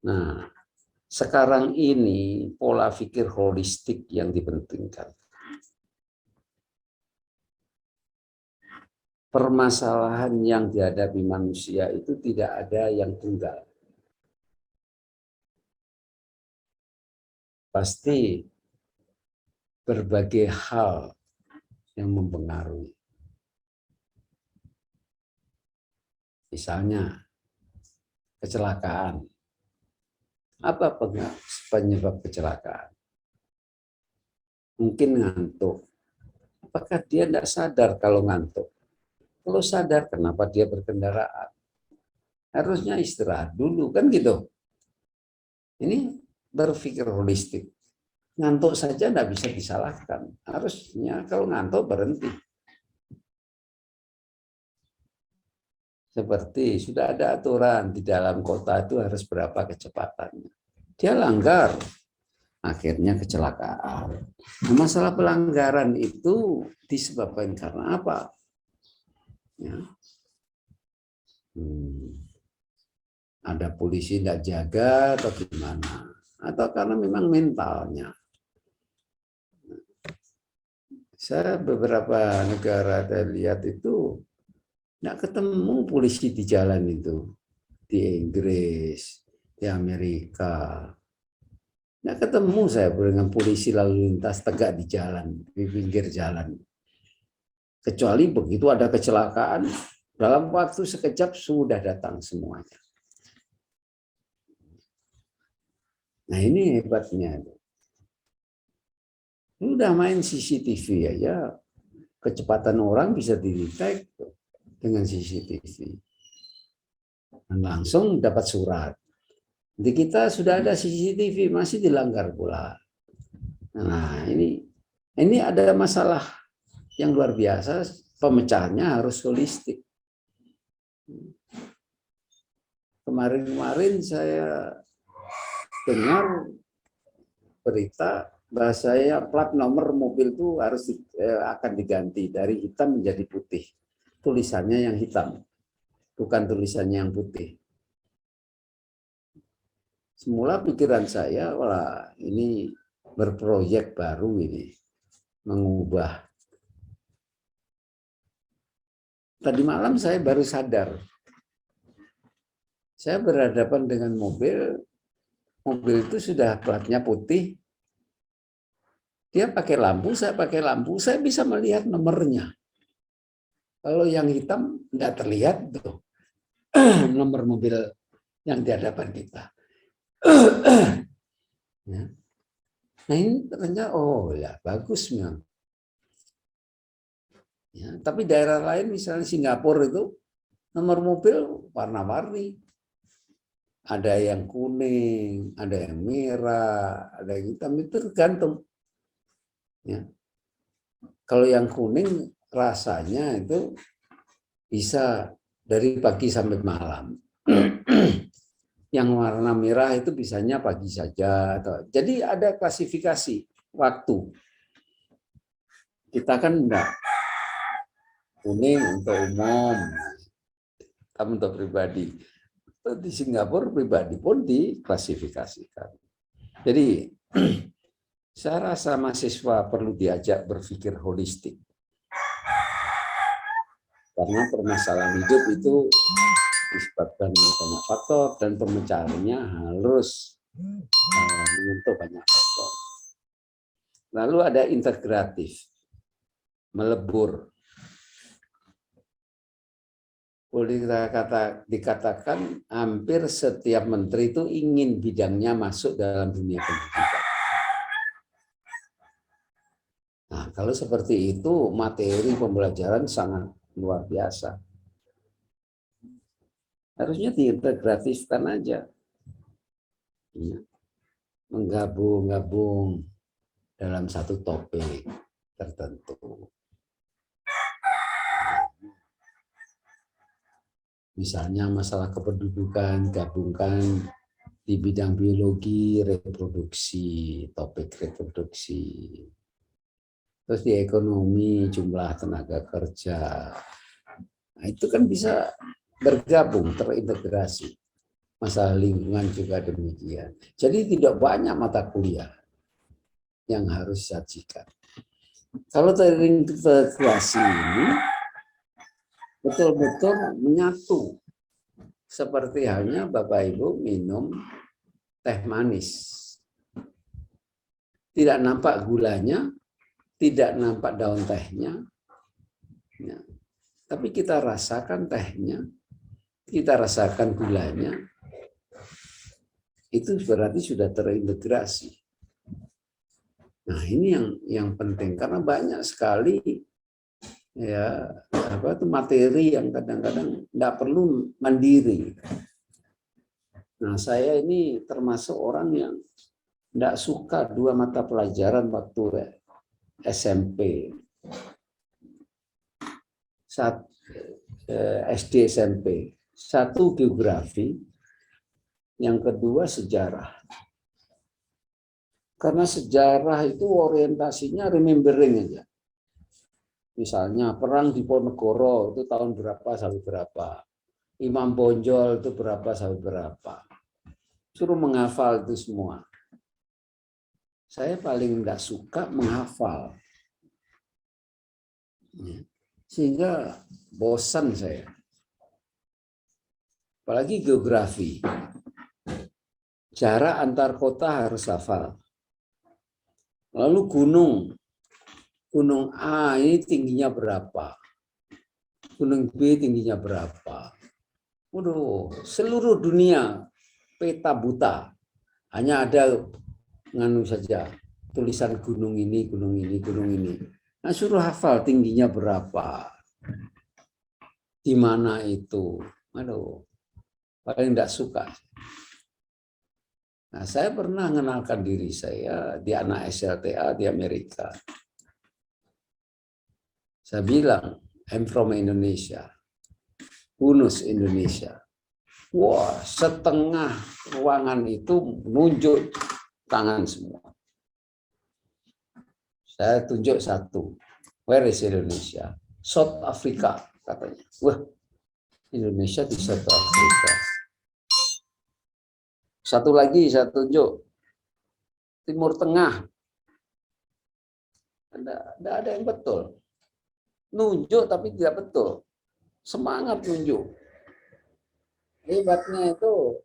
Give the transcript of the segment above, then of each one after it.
Nah, sekarang ini pola pikir holistik yang dipentingkan. Permasalahan yang dihadapi manusia itu tidak ada yang tunggal. Pasti berbagai hal yang mempengaruhi. Misalnya, kecelakaan. Apa penyebab kecelakaan? Mungkin ngantuk. Apakah dia tidak sadar kalau ngantuk? Kalau sadar, kenapa dia berkendaraan? Harusnya istirahat dulu, kan gitu. Ini berpikir holistik. Ngantuk saja tidak bisa disalahkan. Harusnya kalau ngantuk berhenti. Seperti sudah ada aturan di dalam kota itu harus berapa kecepatannya. Dia langgar, akhirnya kecelakaan. Nah, masalah pelanggaran itu disebabkan karena apa? Ya. Ada polisi tidak jaga atau gimana? Atau karena memang mentalnya. Saya beberapa negara saya lihat itu tidak ketemu polisi di jalan itu. Di Inggris, di Amerika. Tidak ketemu saya dengan polisi lalu lintas tegak di jalan, di pinggir jalan. Kecuali begitu ada kecelakaan, dalam waktu sekejap sudah datang semuanya. Nah ini hebatnya. Sudah main CCTV aja, kecepatan orang bisa didetek dengan CCTV. Dan langsung dapat surat. Di kita sudah ada CCTV, masih dilanggar pula. Nah ini ada masalah yang luar biasa, pemecahannya harus holistik. Kemarin saya dengar berita bahasanya plat nomor mobil itu harus akan diganti dari hitam menjadi putih. Tulisannya yang hitam, bukan tulisannya yang putih. Semula pikiran saya, wah ini berproyek baru ini, mengubah. Tadi malam saya baru sadar, saya berhadapan dengan mobil itu sudah platnya putih, dia pakai lampu, saya bisa melihat nomornya. Kalau yang hitam tidak terlihat tuh nomor mobil yang di hadapan kita. Nah ini ternyata oh ya bagus memang. Ya, tapi daerah lain misalnya Singapura itu nomor mobil warna-warni. Ada yang kuning, ada yang merah, ada yang hitam, itu tergantung. Ya. Kalau yang kuning rasanya itu bisa dari pagi sampai malam. Yang warna merah itu bisanya pagi saja. Jadi ada klasifikasi waktu. Kita kan enggak kuning untuk umum, hitam untuk pribadi. Di Singapura pribadi pun diklasifikasikan. Jadi saya rasa mahasiswa perlu diajak berpikir holistik. Karena permasalahan hidup itu disebabkan banyak faktor dan pemecahannya harus menyentuh banyak faktor. Lalu ada integratif, melebur. Boleh dikatakan hampir setiap menteri itu ingin bidangnya masuk dalam dunia pendidikan. Nah, kalau seperti itu materi pembelajaran sangat luar biasa. Harusnya diintegratifkan aja. Menggabung dalam satu topik tertentu. Misalnya masalah kependudukan, gabungkan di bidang biologi, reproduksi, topik reproduksi. Terus di ekonomi, jumlah tenaga kerja. Nah, itu kan bisa bergabung, terintegrasi. Masalah lingkungan juga demikian. Jadi tidak banyak mata kuliah yang harus disajikan. Kalau terintegrasi ini betul-betul menyatu. Seperti halnya Bapak Ibu minum teh manis. Tidak nampak gulanya, tidak nampak daun tehnya. Ya. Tapi kita rasakan tehnya, kita rasakan gulanya, itu berarti sudah terintegrasi. Nah ini yang penting, karena banyak sekali ya materi yang kadang-kadang tidak perlu mandiri. Nah saya ini termasuk orang yang tidak suka 2 mata pelajaran waktu SMP. SD SMP. 1 geografi, yang kedua sejarah. Karena sejarah itu orientasinya remembering aja. Misalnya perang di Ponegoro itu tahun berapa sampai berapa. Imam Bonjol itu berapa sampai berapa. Suruh menghafal itu semua. Saya paling tidak suka menghafal. Sehingga bosan saya. Apalagi geografi. Jarak antar kota harus hafal. Lalu gunung A ini tingginya berapa? Gunung B tingginya berapa? Waduh, seluruh dunia peta buta. Hanya ada nganu saja, tulisan gunung ini, gunung ini, gunung ini. Nah, suruh hafal tingginya berapa. Di mana itu? Aduh, paling tidak suka. Nah, saya pernah mengenalkan diri saya di anak SLTA di Amerika. Saya bilang, I'm from Indonesia. Hunus Indonesia. Wah, setengah ruangan itu menunjuk tangan semua. Saya tunjuk satu. Where is Indonesia? South Africa, katanya. Wah, Indonesia di South Africa. Satu lagi saya tunjuk. Timur Tengah. Tidak ada yang betul. Nunjuk tapi tidak betul. Semangat nunjuk. Hebatnya itu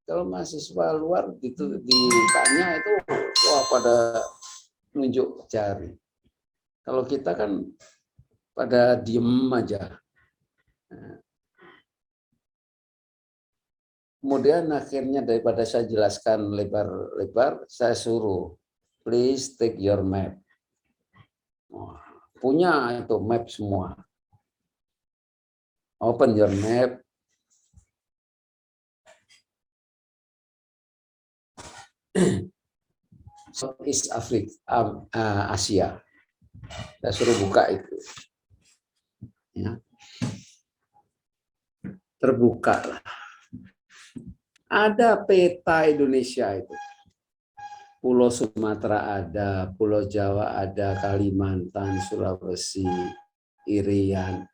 kalau mahasiswa luar ditanya itu wah pada nunjuk jari. Kalau kita kan pada diem aja. Kemudian akhirnya daripada saya jelaskan lebar-lebar, saya suruh please take your map. Punya itu map semua. Open your map. Southeast Africa, Asia. Saya suruh buka itu. Ya. Terbuka lah. Ada peta Indonesia itu. Pulau Sumatera ada, Pulau Jawa ada, Kalimantan, Sulawesi, Irian,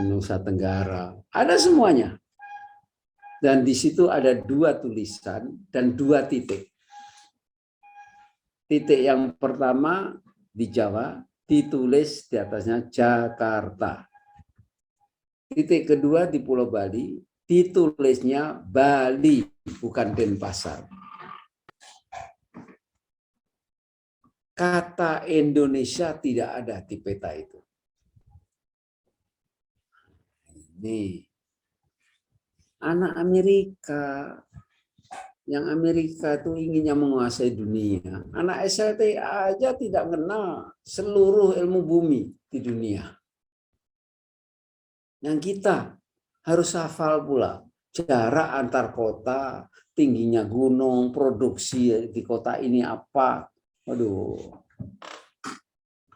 Nusa Tenggara. Ada semuanya. Dan di situ ada 2 tulisan dan 2 titik. Titik yang pertama di Jawa, ditulis di atasnya Jakarta. Titik kedua di Pulau Bali, ditulisnya Bali, bukan Denpasar. Kata Indonesia tidak ada di peta itu. Ini anak Amerika, yang Amerika itu inginnya menguasai dunia. Anak SLTA aja tidak kenal seluruh ilmu bumi di dunia. Yang kita harus hafal pula jarak antar kota, tingginya gunung, produksi di kota ini apa. Waduh,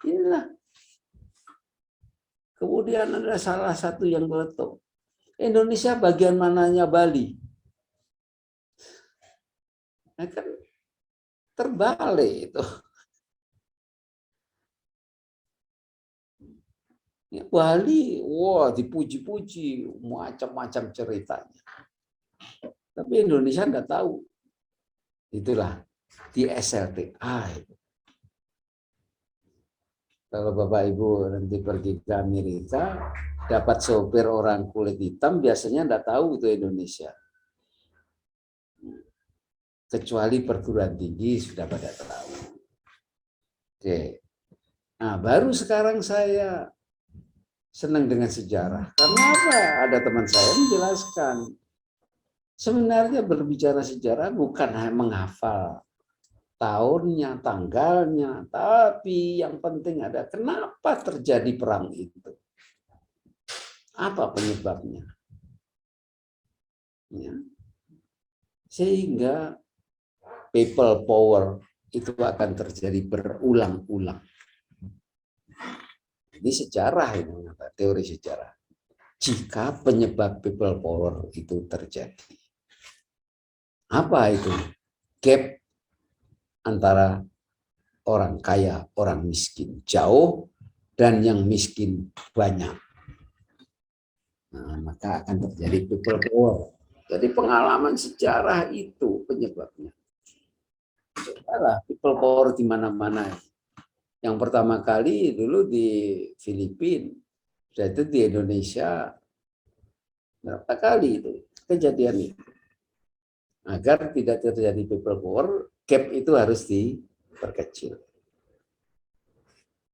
inilah. Kemudian ada salah satu yang meletup. Indonesia bagian mananya Bali? Nah, kan terbalik itu. Bali, wah dipuji-puji, macam-macam ceritanya. Tapi Indonesia enggak tahu. Itulah di SLTA. Kalau Bapak Ibu nanti pergi ke Amerika, dapat sopir orang kulit hitam, biasanya enggak tahu itu Indonesia. Kecuali perguruan tinggi sudah pada tahu. Oke. Nah, baru sekarang saya senang dengan sejarah. Karena apa? Ada teman saya menjelaskan. Sebenarnya berbicara sejarah bukan hanya menghafal tahunnya, tanggalnya, tapi yang penting ada kenapa terjadi perang itu. Apa penyebabnya? Ya. Sehingga people power itu akan terjadi berulang-ulang. Ini sejarah ini, teori sejarah. Jika penyebab people power itu terjadi. Apa itu? Gap antara orang kaya, orang miskin jauh, dan yang miskin banyak. Nah, maka akan terjadi people power. Jadi pengalaman sejarah itu penyebabnya. Cobalah people power di mana-mana. Yang pertama kali dulu di Filipina, itu di Indonesia berapa kali itu kejadian itu. Agar tidak terjadi people power, gap itu harus diperkecil.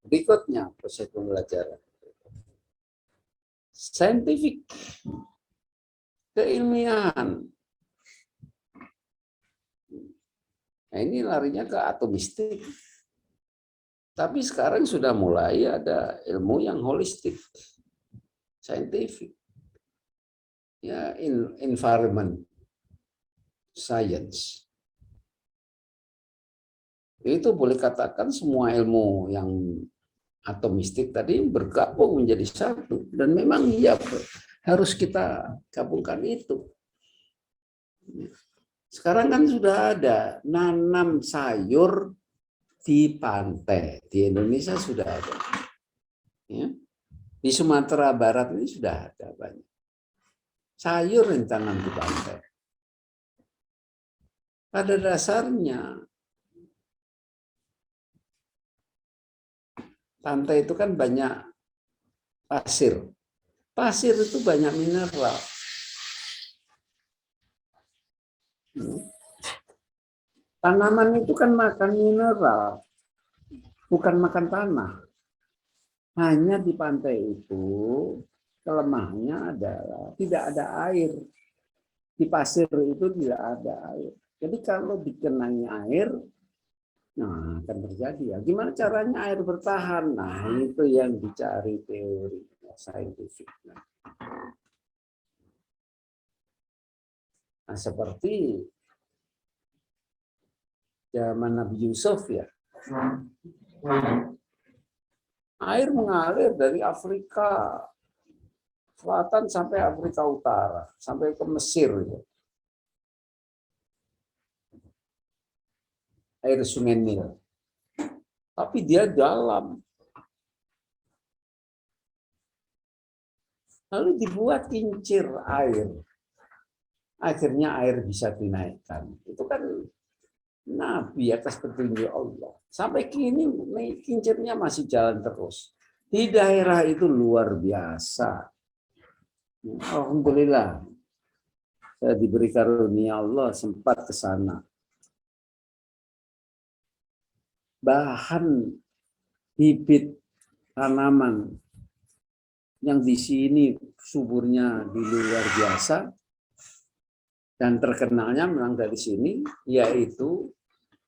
Berikutnya proses pembelajaran. Scientific, keilmiahan. Nah, ini larinya ke atomistik. Tapi sekarang sudah mulai ada ilmu yang holistik, scientific. Ya, environment science. Itu boleh katakan semua ilmu yang atomistik tadi bergabung menjadi satu. Dan memang ya harus kita gabungkan itu. Sekarang kan sudah ada nanam sayur di pantai. Di Indonesia sudah ada. Ya. Di Sumatera Barat ini sudah ada banyak. Sayur yang tanam di pantai. Pada dasarnya, pantai itu kan banyak pasir. Pasir itu banyak mineral. Tanaman itu kan makan mineral, bukan makan tanah. Hanya di pantai itu, kelemahannya adalah tidak ada air. Di pasir itu tidak ada air. Jadi kalau dikenangi air, nah akan terjadi ya. Gimana caranya air bertahan? Nah itu yang dicari teori saintifik. Nah seperti zaman Nabi Yusuf ya. Air mengalir dari Afrika Selatan sampai Afrika Utara, sampai ke Mesir. Air Sungai Nil. Tapi dia dalam. Lalu dibuat kincir air. Akhirnya air bisa dinaikkan. Itu kan Nabi atas petunjuk Allah. Sampai kini kincirnya masih jalan terus. Di daerah itu luar biasa. Alhamdulillah. Saya diberi karunia Allah sempat ke sana. Bahan bibit tanaman yang di sini suburnya di luar biasa dan terkenalnya memang dari sini, yaitu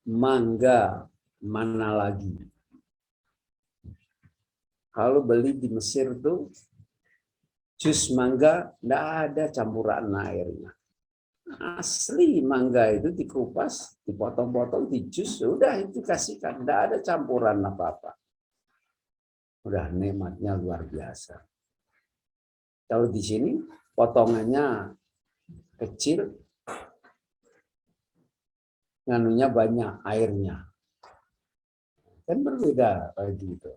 mangga mana lagi. Kalau beli di Mesir tuh jus mangga tidak ada campuran airnya. Asli mangga itu dikupas, dipotong-potong, di jus, udah itu kasihkan, tidak ada campuran apa-apa. Udah nikmatnya luar biasa. Kalau di sini potongannya kecil, nganunya banyak airnya. Kan berbeda kayak gitu.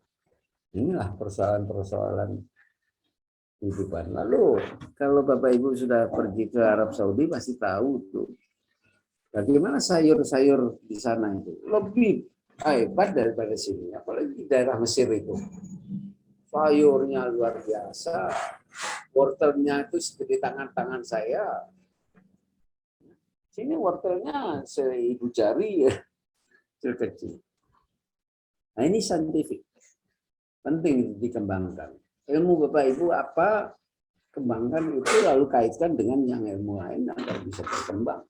Inilah persoalan-persoalan kehidupan. Lalu kalau Bapak Ibu sudah pergi ke Arab Saudi pasti tahu tuh bagaimana sayur-sayur di sana itu lebih hebat daripada sini, apalagi di daerah Mesir itu. Sayurnya luar biasa, wortelnya itu seperti tangan-tangan saya. Sini wortelnya seibu jari ya, kecil. Nah ini saintifik, penting dikembangkan. Ilmu Bapak Ibu apa, kembangkan itu lalu kaitkan dengan yang ilmu lain agar bisa berkembang.